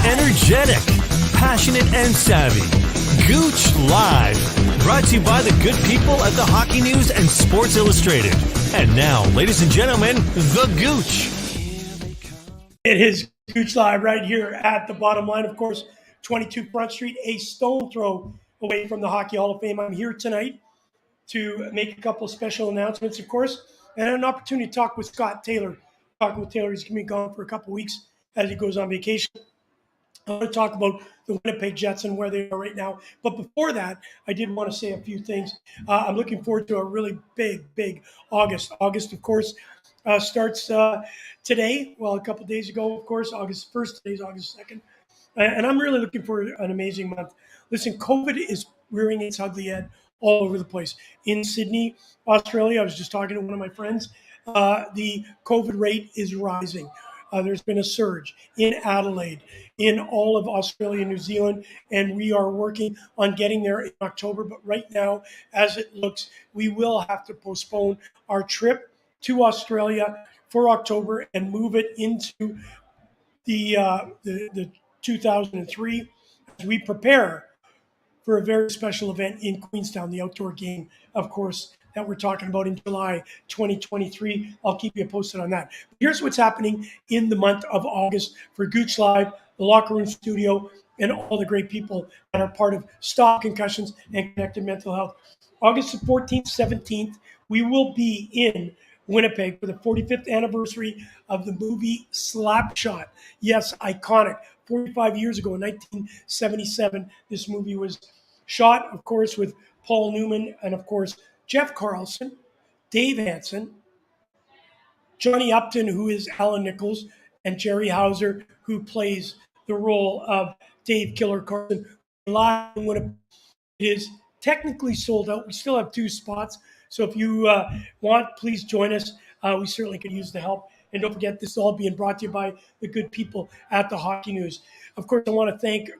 Energetic, passionate, and savvy. Gouche Live. Brought to you by the good people at the Hockey News and Sports Illustrated. And now, ladies and gentlemen, the Gouche. It is Gouche Live right here at the bottom line. Of course, 22 Front Street, a stone throw away from the Hockey Hall of Fame. I'm here tonight to make a couple of special announcements, of course, and an opportunity to talk with Scott Taylor. Talking with Taylor, he's going to be gone for a couple of weeks as he goes on vacation. I want to talk about the Winnipeg Jets and where they are right now. But before that, I did want to say a few things. I'm looking forward to a really big August. August, of course, starts today. Well, a couple of days ago, of course, August 1st. Today's August 2nd. And I'm really looking for an amazing month. Listen, COVID is rearing its ugly head all over the place. In Sydney, Australia, I was just talking to one of my friends. The COVID rate is rising. There's been a surge in Adelaide, in all of Australia and New Zealand, and we are working on getting there in October. But right now, as it looks, we will have to postpone our trip to Australia for October and move it into the 2003 as we prepare for a very special event in Queenstown, the outdoor game, of course, that we're talking about in July 2023. I'll keep you posted on that. Here's what's happening in the month of August for Gouche Live, the Locker Room Studio, and all the great people that are part of Stop Concussions and Connected Mental Health. August 14th, 17th, we will be in Winnipeg for the 45th anniversary of the movie Slapshot. Yes, iconic. 45 years ago in 1977, this movie was shot, of course, with Paul Newman and, of course, Jeff Carlson, Dave Hansen, Johnny Upton, who is Alan Nichols, and Jerry Hauser, who plays the role of Dave Killer Carlson. Live in Winnipeg. It is technically sold out. We still have 2 spots. So if you want, please join us. We certainly could use the help. And don't forget, this is all being brought to you by the good people at the Hockey News. Of course, I want to thank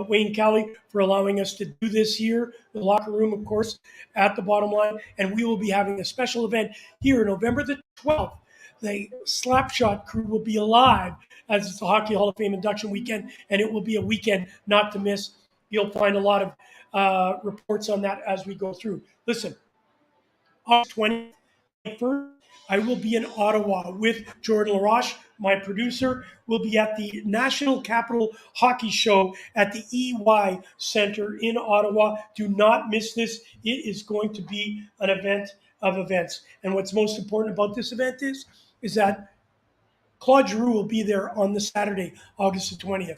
Wayne Kelly for allowing us to do this here. The Locker Room, of course, at the bottom line. And we will be having a special event here November the 12th. The Slapshot crew will be alive as it's the Hockey Hall of Fame induction weekend. And it will be a weekend not to miss. You'll find a lot of reports on that as we go through. Listen, August 21st, I will be in Ottawa with Jordan LaRoche. My producer will be at the National Capital Hockey Show at the EY Center in Ottawa. Do not miss this. It is going to be an event of events. And what's most important about this event is that Claude Giroux will be there on the Saturday, August the 20th.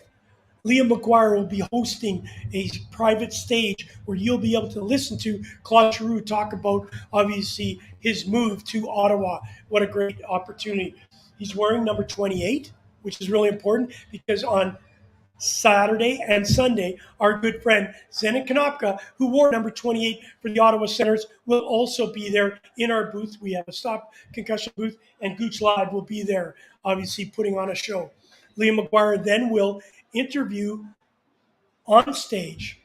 Liam McGuire will be hosting a private stage where you'll be able to listen to Claude Giroux talk about, obviously, his move to Ottawa. What a great opportunity. He's wearing number 28, which is really important because on Saturday and Sunday, our good friend Zenon Konopka, who wore number 28 for the Ottawa Senators, will also be there in our booth. We have a Stop Concussion booth, and Gouche Live will be there, obviously putting on a show. Liam McGuire then will interview on stage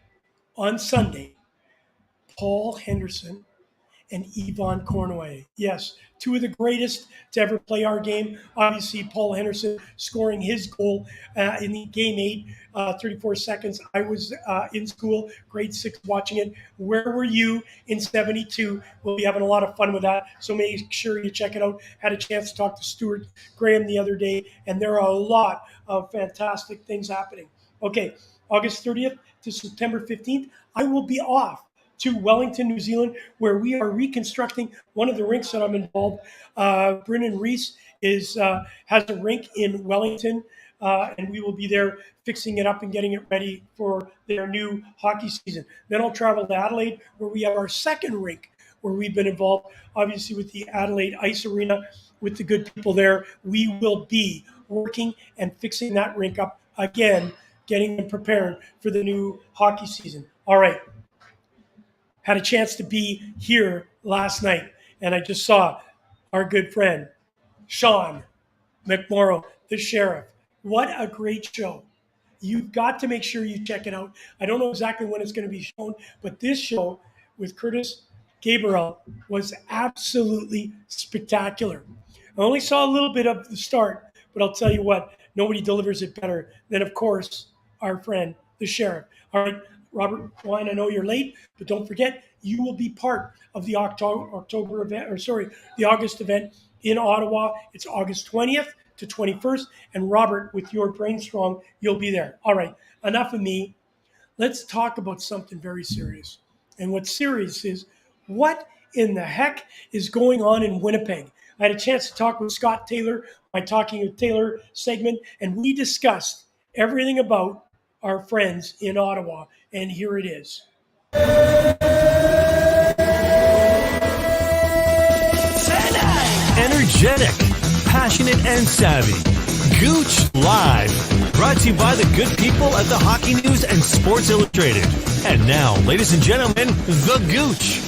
on Sunday Paul Henderson and Yvonne Cornway. Yes, 2 of the greatest to ever play our game. Obviously, Paul Henderson scoring his goal in the game 8, 34 seconds. I was in school, grade 6, watching it. Where were you in 72? We'll be having a lot of fun with that, so make sure you check it out. Had a chance to talk to Stuart Graham the other day, and there are a lot of fantastic things happening. Okay, August 30th to September 15th, I will be off to Wellington, New Zealand, where we are reconstructing one of the rinks that I'm involved. Brennan Reese has a rink in Wellington, and we will be there fixing it up and getting it ready for their new hockey season. Then I'll travel to Adelaide, where we have our second rink, where we've been involved, obviously, with the Adelaide Ice Arena, with the good people there. We will be working and fixing that rink up again, getting them prepared for the new hockey season. All right. Had a chance to be here last night, and I just saw our good friend, Sean McMorrow, the sheriff. What a great show. You've got to make sure you check it out. I don't know exactly when it's going to be shown, but this show with Curtis Gabriel was absolutely spectacular. I only saw a little bit of the start, but I'll tell you what, nobody delivers it better than, of course, our friend, the sheriff. All right, Robert Wine, I know you're late, but don't forget, you will be part of the October event, the August event in Ottawa. It's August 20th to 21st. And Robert, with your Brain Strong, you'll be there. All right, enough of me. Let's talk about something very serious. And what's serious is, what in the heck is going on in Winnipeg? I had a chance to talk with Scott Taylor, my Talking with Taylor segment, and we discussed everything about our friends in Ottawa. And here it is. Energetic, passionate, and savvy. Gouche Live. Brought to you by the good people at the Hockey News and Sports Illustrated. And now, ladies and gentlemen, the Gouche.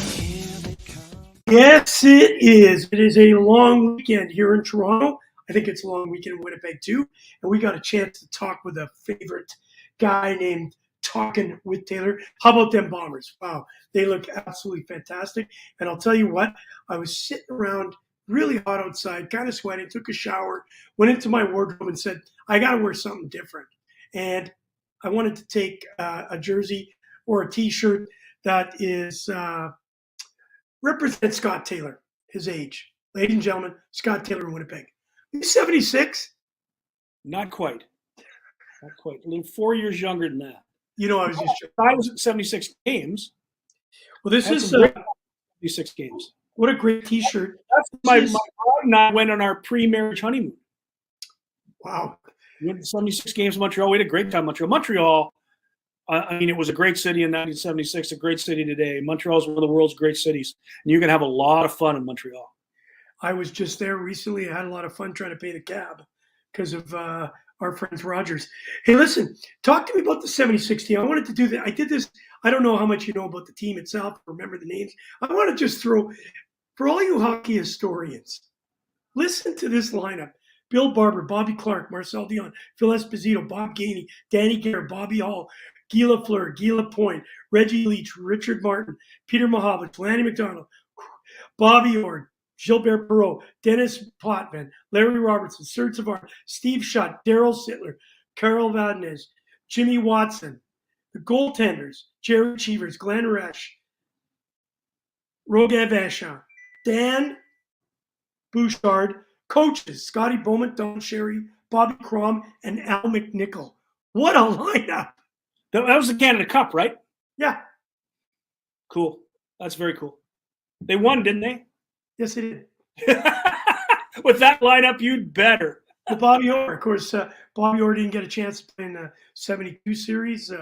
Yes, it is. It is a long weekend here in Toronto. I think it's a long weekend in Winnipeg too. And we got a chance to talk with a favorite guy named Talking with Taylor. How about them Bombers? Wow, they look absolutely fantastic. And I'll tell you what, I was sitting around really hot outside, kind of sweating, took a shower, went into my wardrobe and said, I got to wear something different. And I wanted to take a jersey or a T-shirt that is represents Scott Taylor, his age. Ladies and gentlemen, Scott Taylor in Winnipeg. He's 76. Not quite. Not quite. A little 4 years younger than that. You know, I was just I was at 76 games. Well, this is 76 games. What a great T-shirt. That's my bride and I went on our pre-marriage honeymoon. Wow. We went to 76 games in Montreal. We had a great time in Montreal. Montreal, I mean, it was a great city in 1976, a great city today. Montreal is one of the world's great cities, and you can have a lot of fun in Montreal. I was just there recently. I had a lot of fun trying to pay the cab because of our friends Rogers. Hey, listen, talk to me about the 76 team. I wanted to do that. I did this. I don't know how much you know about the team itself, remember the names. I want to just throw, for all you hockey historians, listen to this lineup. Bill Barber, Bobby Clark, Marcel Dion, Phil Esposito, Bob Gainey, Danny Gare, Bobby Hall, Guy Lafleur, Guy Lapointe, Reggie Leach, Richard Martin, Peter Mahovlich, Lanny McDonald, Bobby Orr, Gilbert Perreault, Dennis Potvin, Larry Robertson, Serge Savard, Steve Shutt, Daryl Sittler, Carol Vadnez, Jimmy Watson, the goaltenders, Jerry Cheevers, Glenn Resch, Rogan Vachon, Dan Bouchard, coaches, Scotty Bowman, Don Sherry, Bobby Crom, and Al McNichol. What a lineup. That was the Canada Cup, right? Yeah. Cool. That's very cool. They won, didn't they? Yes, it did. With that lineup, you'd better. Well, Bobby Orr, of course, Bobby Orr didn't get a chance to play in the 72 series,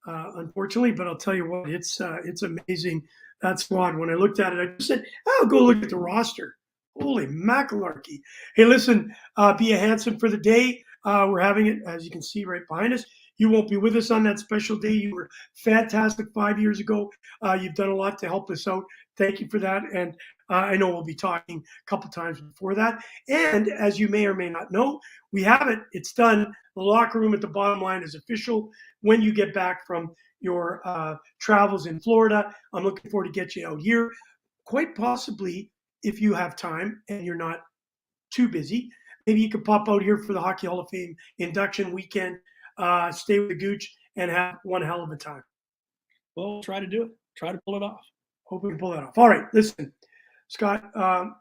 unfortunately, but I'll tell you what, it's amazing, that squad. When I looked at it, I just said, I'll go look at the roster. Holy macalarchy. Hey, listen, be a Hanson for the day. We're having it, as you can see right behind us. You won't be with us on that special day. You were fantastic 5 years ago. You've done a lot to help us out. Thank you for that. And I know we'll be talking a couple times before that. And as you may or may not know, we have it. It's done. The locker room at the bottom line is official. When you get back from your travels in Florida, I'm looking forward to get you out here. Quite possibly, if you have time and you're not too busy, maybe you could pop out here for the Hockey Hall of Fame induction weekend, stay with the Gouche, and have one hell of a time. Well, we'll try to do it. Try to pull it off. Hope we can pull that off. All right, listen, Scott,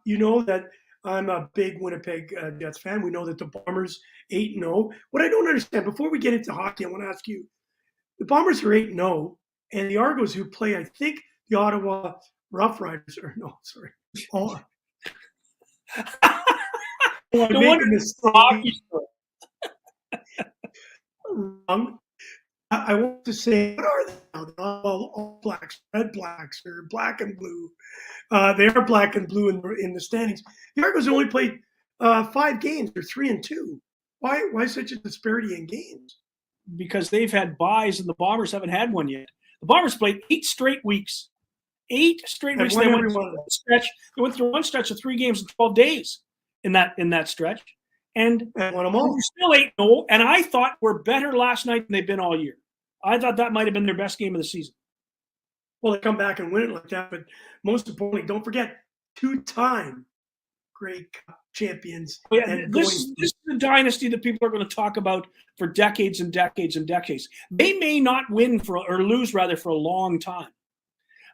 you know that I'm a big Winnipeg Jets fan. We know that the Bombers 8-0. What I don't understand, before we get into hockey, I want to ask you, the Bombers are 8-0, and the Argos, who play, I think, the Ottawa Rough Riders, or no, sorry. Oh, No wonder this hockey wrong. I want to say, what are they now? They're all blacks, red blacks, or black and blue. They are black and blue in the standings. The Argos only played 5 games. They're 3-2. Why such a disparity in games? Because they've had buys and the Bombers haven't had one yet. The Bombers played 8 straight weeks. 8 straight weeks. They went through one stretch of 3 games in 12 days in that stretch. And won them all. We're still 8-0, and I thought we're better last night than they've been all year. I thought that might have been their best game of the season. Well, they come back and win it like that, but most importantly, don't forget, 2-time Grey Cup champions. Yeah, And this is the dynasty that people are going to talk about for decades and decades and decades. They may not win or lose rather for a long time.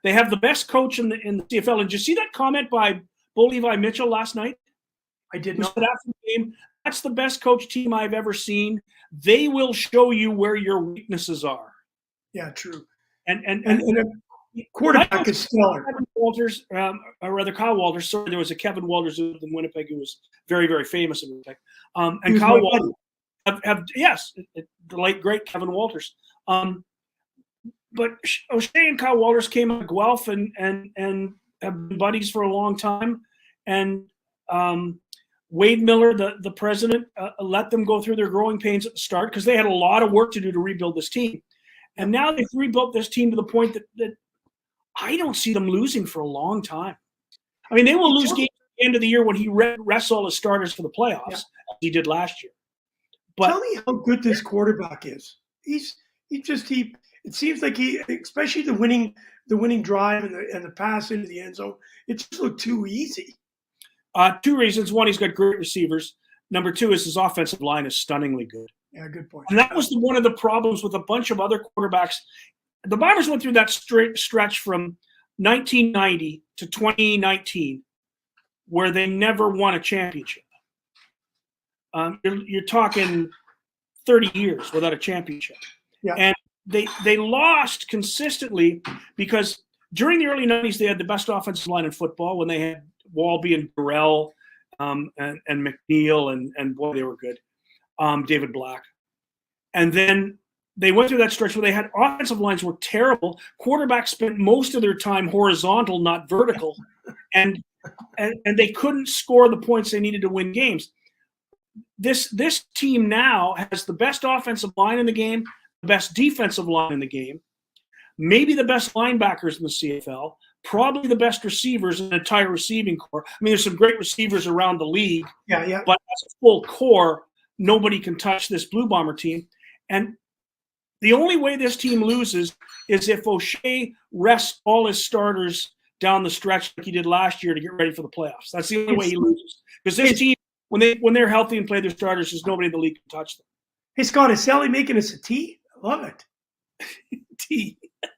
They have the best coach in the CFL. And did you see that comment by Bo Levi Mitchell last night? I did not. After the game, that's the best coach team I've ever seen. They will show you where your weaknesses are. Yeah, true. And a quarterback is stellar. Kevin Walters, or rather Kyle Walters. Sorry, there was a Kevin Walters in Winnipeg who was very, very famous in Winnipeg. And Kyle Walters the late great Kevin Walters. But O'Shea and Kyle Walters came out of Guelph and have been buddies for a long time. And Wade Miller, the president, let them go through their growing pains at the start because they had a lot of work to do to rebuild this team. And now they've rebuilt this team to the point that I don't see them losing for a long time. I mean, they will lose games at the end of the year when he rests all his starters for the playoffs, as he did last year. But tell me how good this quarterback is. It seems like he, especially the winning drive and the pass into the end zone, it just looked too easy. Two reasons. One, he's got great receivers. Number two is his offensive line is stunningly good. Yeah, good point. And that was one of the problems with a bunch of other quarterbacks. The Bombers went through that stretch from 1990 to 2019 where they never won a championship. You're talking 30 years without a championship. Yeah. And they lost consistently because during the early 90s, they had the best offensive line in football when they had Walby and Burrell and McNeil, and boy, they were good. David Black. And then they went through that stretch where they had offensive lines were terrible. Quarterbacks spent most of their time horizontal, not vertical. And they couldn't score the points they needed to win games. This team now has the best offensive line in the game, the best defensive line in the game, maybe the best linebackers in the CFL, probably the best receivers in the entire receiving core. I mean, there's some great receivers around the league. Yeah. But as a full core, nobody can touch this Blue Bomber team. And the only way this team loses is if O'Shea rests all his starters down the stretch like he did last year to get ready for the playoffs. That's the only way he loses. Because this team, when they're healthy and play their starters, there's nobody in the league can touch them. Hey, Scott, is Sally making us a tea? I love it. Tea. I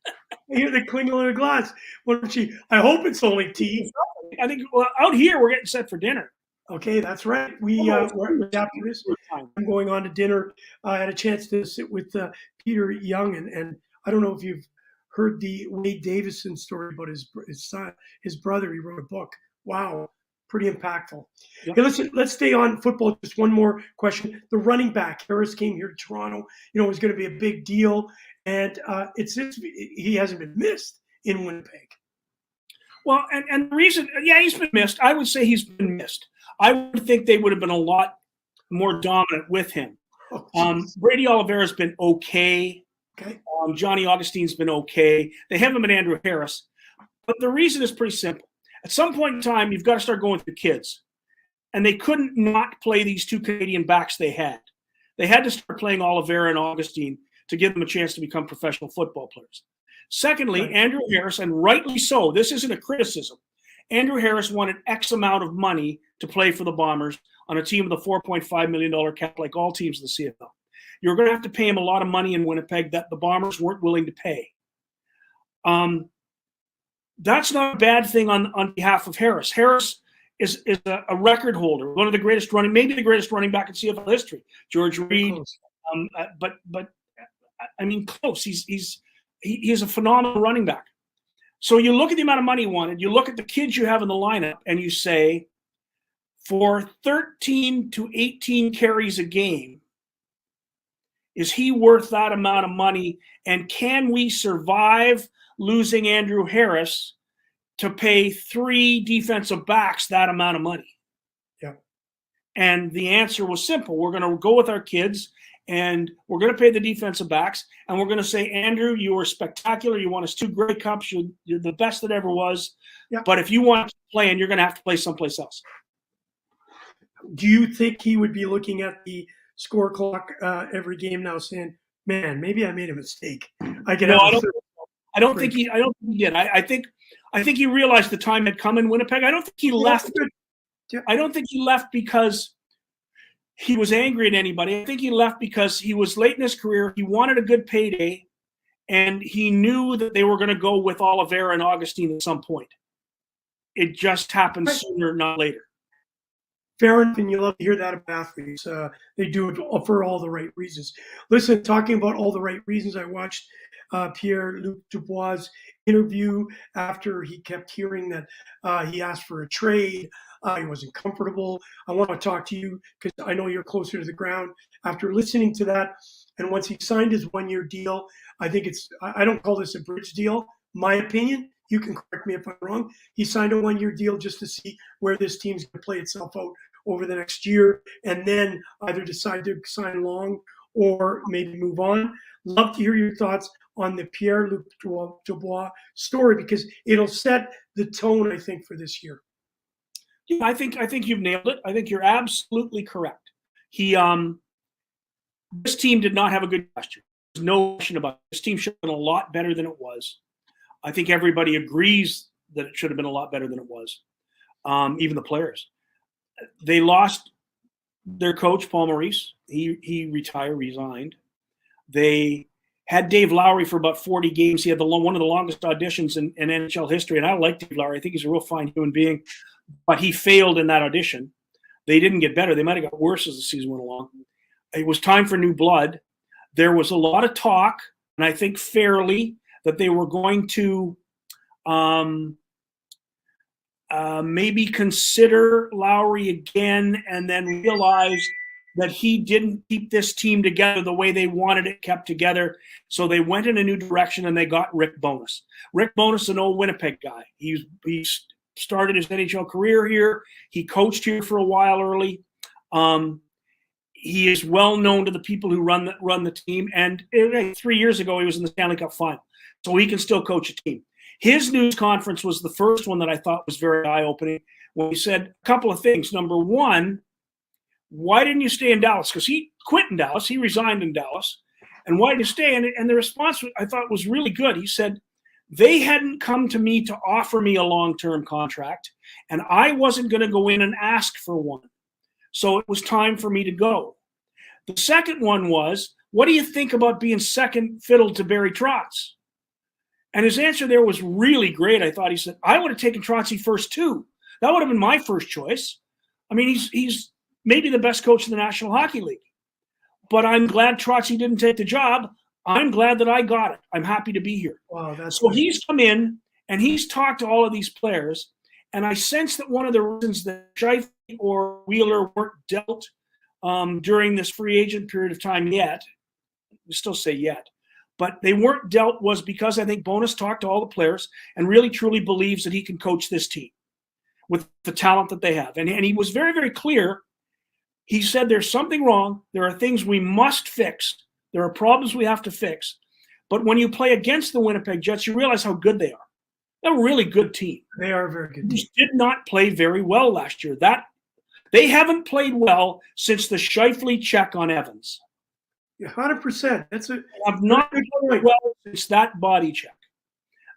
hear the clingle in a glass. I hope it's only tea. I think out here we're getting set for dinner. Okay, that's right. We're after this. I'm going on to dinner. I had a chance to sit with Peter Young, and I don't know if you've heard the Wade Davison story about his son, his brother. He wrote a book. Wow, pretty impactful. Yeah. Hey, let's stay on football. Just one more question. The running back, Harris, came here to Toronto. It was going to be a big deal, and he hasn't been missed in Winnipeg. Well, and the reason, he's been missed. I would say he's been missed. I would think they would have been a lot more dominant with him. Brady Oliveira's been okay. Johnny Augustine's been okay. They haven't been Andrew Harris. But the reason is pretty simple. At some point in time, you've got to start going through kids. And they couldn't not play these two Canadian backs they had. They had to start playing Oliveira and Augustine to give them a chance to become professional football players. Secondly, Andrew Harris, and rightly so, this isn't a criticism. Andrew Harris wanted X amount of money to play for the Bombers on a team with a $4.5 million cap like all teams in the CFL. You're going to have to pay him a lot of money in Winnipeg that the Bombers weren't willing to pay. That's not a bad thing on behalf of Harris. Harris is a record holder, one of the greatest maybe the greatest running back in CFL history. George Reed, but I mean close. He's a phenomenal running back. So you look at the amount of money he wanted, you look at the kids you have in the lineup, and you say, for 13 to 18 carries a game, is he worth that amount of money? And can we survive losing Andrew Harris to pay 3 defensive backs that amount of money? Yeah. And the answer was simple. We're going to go with our kids, and we're going to pay the defensive backs, and we're going to say, Andrew, you were spectacular. You won us 2 Grey Cups. You're the best that ever was. Yeah. But if you want to play, and you're going to have to play someplace else. Do you think he would be looking at the score clock every game now, saying, "Man, maybe I made a mistake"? I don't think he did. I think he realized the time had come in Winnipeg. I don't think he left. I don't think he left because he was angry at anybody. I think he left because he was late in his career. He wanted a good payday, and he knew that they were going to go with Oliveira and Augustine at some point. It just happened sooner, not later. Fair enough, and you love to hear that about athletes. They do it for all the right reasons. Listen, talking about all the right reasons, I watched Pierre-Luc Dubois' interview after he kept hearing that he asked for a trade. He wasn't comfortable. I want to talk to you because I know you're closer to the ground. After listening to that, and once he signed his one-year deal, I think I don't call this a bridge deal, my opinion. You can correct me if I'm wrong. He signed a one-year deal just to see where this team's going to play itself out over the next year, and then either decide to sign long or maybe move on. Love to hear your thoughts on the Pierre-Luc Dubois story because it'll set the tone, I think, for this year. Yeah, I think you've nailed it. I think you're absolutely correct. This team did not have a good last year. There's no question about it. This team should have been a lot better than it was. I think everybody agrees that it should have been a lot better than it was, even the players. They lost their coach, Paul Maurice. He resigned. They had Dave Lowry for about 40 games. He had one of the longest auditions in NHL history, and I like Dave Lowry. I think he's a real fine human being, but he failed in that audition. They didn't get better. They might have got worse as the season went along. It was time for new blood. There was a lot of talk, and I think fairly, that they were going to maybe consider Lowry again and then realize that he didn't keep this team together the way they wanted it kept together. So they went in a new direction and they got Rick Bowness. Rick Bowness, an old Winnipeg guy. He started his NHL career here. He coached here for a while early. He is well known to the people who run the team. And 3 years ago, he was in the Stanley Cup final. So he can still coach a team. His news conference was the first one that I thought was very eye-opening when he said a couple of things. Number one, why didn't you stay in Dallas? Because he quit in Dallas. He resigned in Dallas. And why did you stay? And the response I thought was really good. He said, they hadn't come to me to offer me a long-term contract, and I wasn't going to go in and ask for one. So it was time for me to go. The second one was, what do you think about being second fiddle to Barry Trotz? And his answer there was really great. I thought he said, I would have taken Trotzy first too. That would have been my first choice. I mean, he's maybe the best coach in the National Hockey League. But I'm glad Trotzy didn't take the job. I'm glad that I got it. I'm happy to be here. Wow, that's so he's come in and he's talked to all of these players. And I sense that one of the reasons that Scheifele or Wheeler weren't dealt during this free agent period of time yet, we still say yet, but they weren't dealt was because I think Bowness talked to all the players and really truly believes that he can coach this team with the talent that they have. And he was very, very clear. He said there's something wrong. There are things we must fix. There are problems we have to fix. But when you play against the Winnipeg Jets, you realize how good they are. They're a really good team. They are a very good team. They did not play very well last year. They haven't played well since the Scheifele check on Evans. 100%. They have not played well since that body check.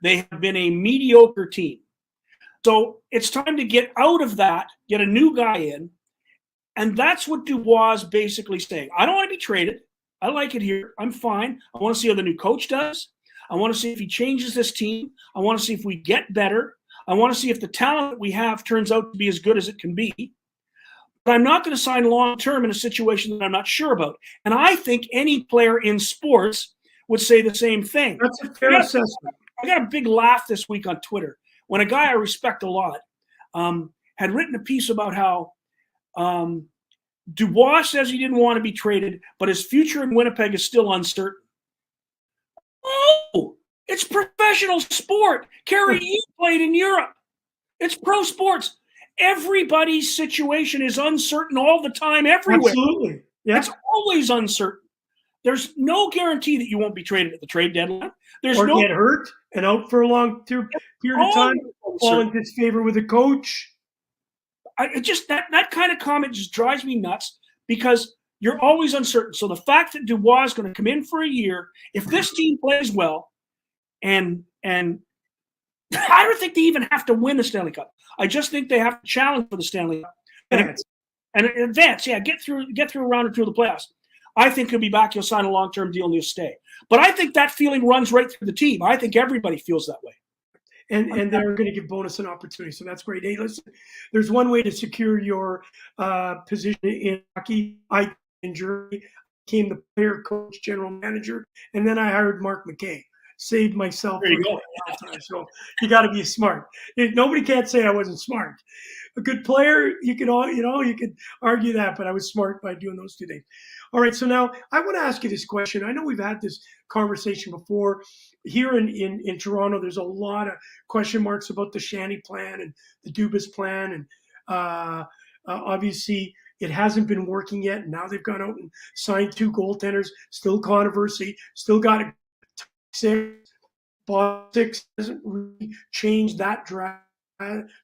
They have been a mediocre team. So it's time to get out of that, get a new guy in, and that's what Dubois is basically saying. I don't want to be traded. I like it here. I'm fine. I want to see how the new coach does. I want to see if he changes this team. I want to see if we get better. I want to see if the talent that we have turns out to be as good as it can be. But I'm not going to sign long-term in a situation that I'm not sure about. And I think any player in sports would say the same thing. That's a fair assessment. I got a big laugh this week on Twitter when a guy I respect a lot had written a piece about how Dubois says he didn't want to be traded, but his future in Winnipeg is still uncertain. Oh, it's professional sport. Kerry, you played in Europe. It's pro sports. Everybody's situation is uncertain all the time, everywhere. Absolutely. Yeah. It's always uncertain. There's no guarantee that you won't be traded at the trade deadline. There's or get hurt and out for a long period of time, fall in disfavor with a coach. That kind of comment just drives me nuts because you're always uncertain. So the fact that Dubois is going to come in for a year, if this team plays well, and I don't think they even have to win the Stanley Cup. I just think they have to challenge for the Stanley Cup. advance. And advance, yeah, get through a round or two of the playoffs. I think he'll be back. He'll sign a long-term deal and he'll stay. But I think that feeling runs right through the team. I think everybody feels that way. And they're going to give Bonus an opportunity. So that's great. Hey, listen, there's one way to secure your position in hockey. I injury became the player, coach, general manager, and then I hired Mark McKay. Saved myself. There you go. So you got to be smart. Nobody can't say I wasn't smart. A good player, you could argue that, but I was smart by doing those two things. All right, so now I want to ask you this question. I know we've had this conversation before. Here in Toronto, there's a lot of question marks about the Shanny plan and the Dubas plan, and obviously it hasn't been working yet. Now they've gone out and signed 2 goaltenders. Still controversy. Still got a 6. But 6 doesn't really change that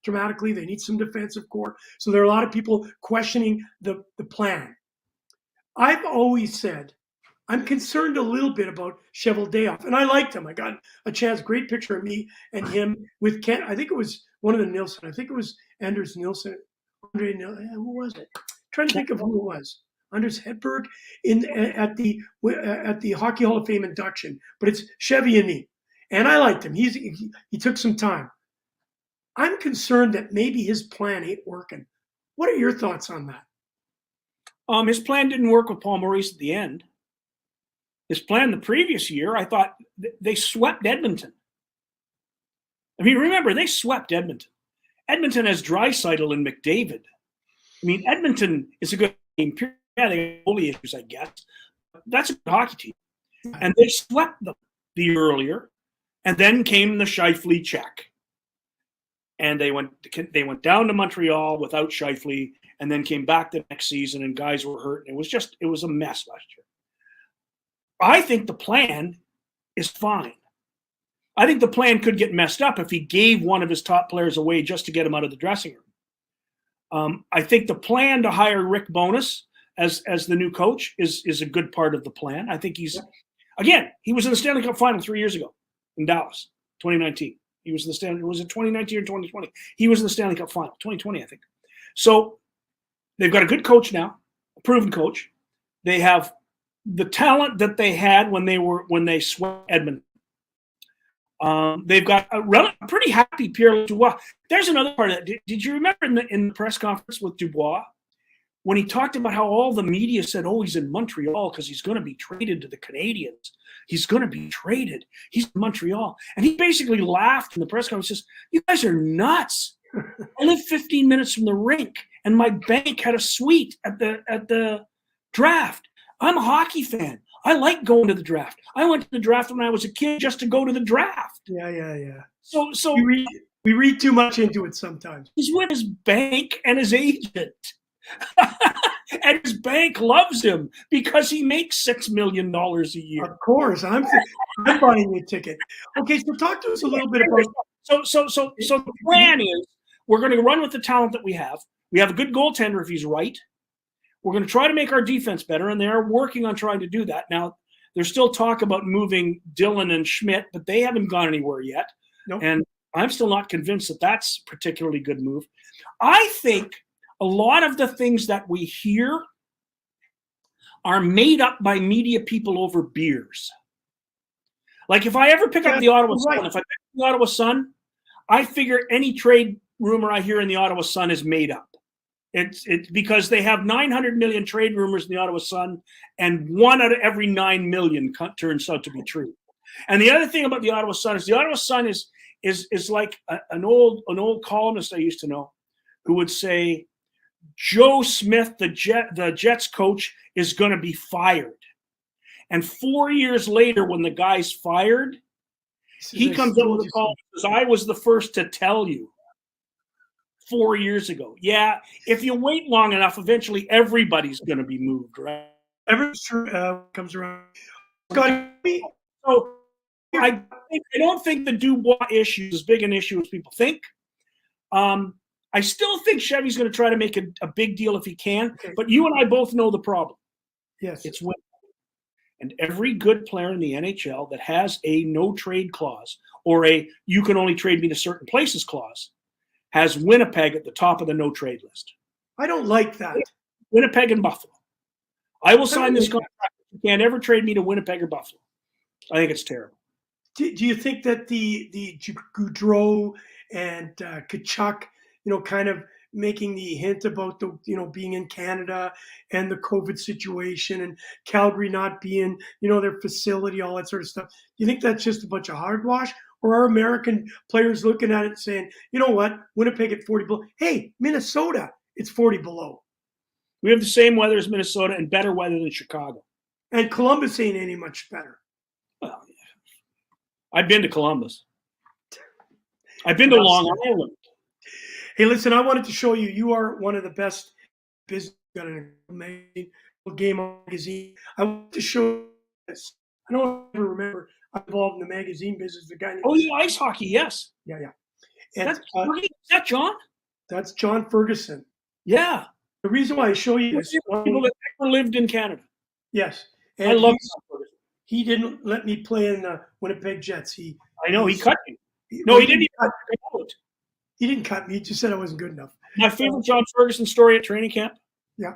dramatically. They need some defensive core. So there are a lot of people questioning the plan. I've always said I'm concerned a little bit about Cheveldayoff, and I liked him. I got a chance, great picture of me and him with Ken. I think it was one of the Nilsson. I think it was Anders Nilsson. Andre Nilsson. Who was it? I'm trying to think of who it was. Anders Hedberg at the Hockey Hall of Fame induction. But it's Chevy and me, and I liked him. He took some time. I'm concerned that maybe his plan ain't working. What are your thoughts on that? His plan didn't work with Paul Maurice at the end. His plan the previous year, I thought they swept Edmonton. I mean, remember, they swept Edmonton. Edmonton has Draisaitl and McDavid. I mean, Edmonton is a good team. Yeah, they have goalie issues, I guess. That's a good hockey team. And they swept them the year earlier. And then came the Scheifele check. And they went down to Montreal without Scheifele, and then came back the next season, and guys were hurt. It was a mess last year. I think the plan is fine. I think the plan could get messed up if he gave one of his top players away just to get him out of the dressing room. I think the plan to hire Rick Bowness as the new coach is a good part of the plan. I think he was in the Stanley Cup final 3 years ago in Dallas, 2019. He was in the Stanley. Was it 2019 or 2020? He was in the Stanley Cup final, 2020, I think. So they've got a good coach now, a proven coach. They have the talent that they had when they swept Edmonton. They've got a pretty happy Pierre Dubois. There's another part of that. Did you remember in the press conference with Dubois when he talked about how all the media said, "Oh, he's in Montreal because he's going to be traded to the Canadiens. He's going to be traded. He's in Montreal." And he basically laughed in the press conference and says, "You guys are nuts. I live 15 minutes from the rink, and my bank had a suite at the draft. I'm a hockey fan. I like going to the draft. I went to the draft when I was a kid just to go to the draft." Yeah. So we read too much into it sometimes. He's with his bank and his agent. And his bank loves him because he makes $6 million a year. Of course, I'm buying you a ticket. Okay, so talk to us a little bit about. So the plan is we're going to run with the talent that we have. We have a good goaltender if he's right. We're going to try to make our defense better, and they are working on trying to do that. Now, there's still talk about moving Dillon and Schmidt, but they haven't gone anywhere yet. Nope. And I'm still not convinced that that's a particularly good move. I think a lot of the things that we hear are made up by media people over beers. Like if I ever pick up the Ottawa Sun, I figure any trade rumor I hear in the Ottawa Sun is made up. It's because they have 900 million trade rumors in the Ottawa Sun, and 1 out of every 9 million turns out to be true. And the other thing about the Ottawa Sun is the Ottawa Sun is like an old columnist I used to know who would say, Joe Smith, the Jets coach, is going to be fired. And 4 years later, when the guy's fired, he comes out with a call and says, "I was the first to tell you 4 years ago." Yeah, if you wait long enough, eventually everybody's going to be moved, right? Everything comes around. Scotty, so I don't think the Dubois issue is as big an issue as people think. I still think Chevy's going to try to make a big deal if he can, but you and I both know the problem. Yes. It's Winnipeg. And every good player in the NHL that has a no trade clause or a you can only trade me to certain places clause has Winnipeg at the top of the no trade list. I don't like that. Winnipeg and Buffalo. I will sign this contract. You can't ever trade me to Winnipeg or Buffalo. I think it's terrible. Do you think that the Gaudreau and Tkachuk, kind of making the hint about the being in Canada and the COVID situation and Calgary not being their facility, all that sort of stuff? Do you think that's just a bunch of hogwash, or are American players looking at it and saying, you know what, Winnipeg at 40 below? Hey, Minnesota, it's 40 below. We have the same weather as Minnesota and better weather than Chicago. And Columbus ain't any much better. Well, I've been to Columbus. I've been to Long Island. Hey, listen, I wanted to show you. You are one of the best business. Got an amazing game magazine. I want to show you this. I don't ever remember I'm involved in the magazine business. The guy. Oh, yeah, ice hockey, yes. Yeah. And, is that John? That's John Ferguson. Yeah. The reason why I show you this. People that never lived in Canada. Yes. And I love John Ferguson. He didn't let me play in the Winnipeg Jets. I know, he cut me. No, he didn't even cut me. He didn't cut me. He just said I wasn't good enough. My favorite John Ferguson story at training camp. Yeah.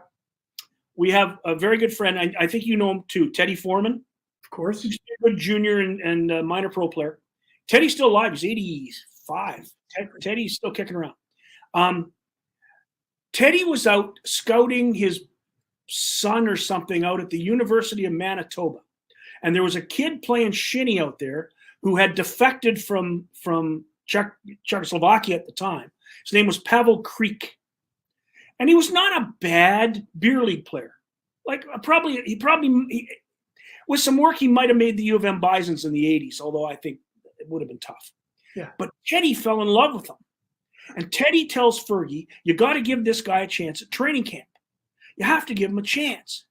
We have a very good friend. I think you know him too, Teddy Foreman. Of course. He's a good junior and minor pro player. Teddy's still alive. He's 85. Teddy's still kicking around. Teddy was out scouting his son or something out at the University of Manitoba. And there was a kid playing shinny out there who had defected from Czechoslovakia at the time. His name was Pavel Creek. And he was not a bad beer league player. Like with some work, he might have made the U of M Bisons in the 80s, although I think it would have been tough. Yeah. But Teddy fell in love with him. And Teddy tells Fergie, you got to give this guy a chance at training camp. You have to give him a chance.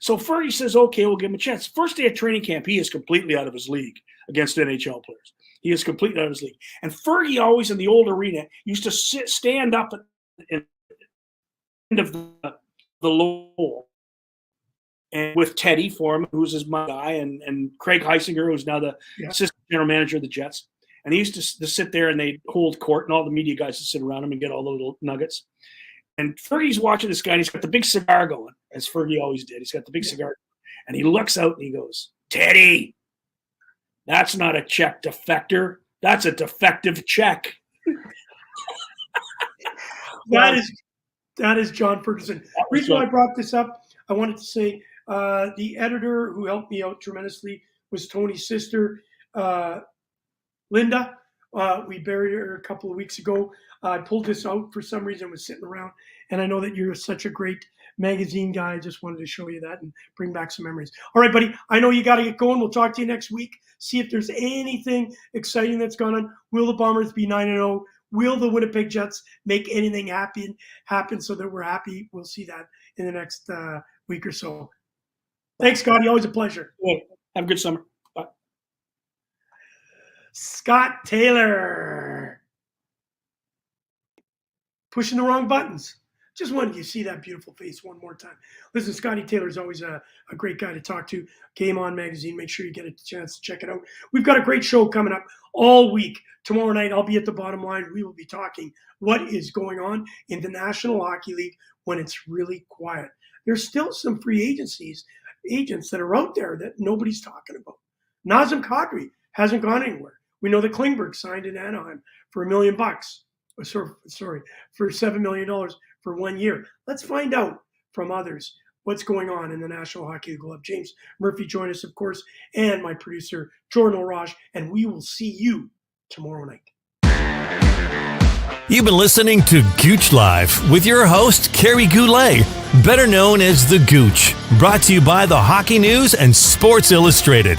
So Fergie says, okay, we'll give him a chance. First day of training camp, he is completely out of his league against NHL players. He is completely out of his league. And Fergie always in the old arena used to stand up at the end of the low and with Teddy Foreman, who's his guy, and Craig Heisinger, who's now the assistant general manager of the Jets. And he used to sit there and they'd hold court and all the media guys would sit around him and get all the little nuggets. And Fergie's watching this guy and he's got the big cigar going, as Fergie always did. He's got the big cigar. And he looks out and he goes, Teddy, that's not a Czech defector. That's a defective Czech. That is John Ferguson. The reason why I brought this up, I wanted to say the editor who helped me out tremendously was Tony's sister, Linda. We buried her a couple of weeks ago. I pulled this out for some reason, was sitting around, and I know that you're such a great magazine guy. I just wanted to show you that and bring back some memories. All right, buddy, I know you got to get going. We'll talk to you next week. See if there's anything exciting that's gone on. Will the Bombers be 9-0? Will the Winnipeg Jets make anything happen so that we're happy? We'll see that in the next week or so. Thanks, Scotty. Always a pleasure. Yeah. Have a good summer. Bye. Scott Taylor. Pushing the wrong buttons. Just wanted you to see that beautiful face one more time. Listen, Scotty Taylor is always a great guy to talk to. Game On Magazine. Make sure you get a chance to check it out. We've got a great show coming up all week. Tomorrow night, I'll be at the Bottom Line. We will be talking what is going on in the National Hockey League when it's really quiet. There's still some free agents that are out there that nobody's talking about. Nazem Kadri hasn't gone anywhere. We know that Klingberg signed in Anaheim for $1 million. Sorry, for $7 million for 1 year. Let's find out from others what's going on in the National Hockey League. We'll have James Murphy join us, of course, and my producer, Jordan Orage, and we will see you tomorrow night. You've been listening to Gouche Live with your host, Kerry Goulet, better known as The Gouche, brought to you by the Hockey News and Sports Illustrated.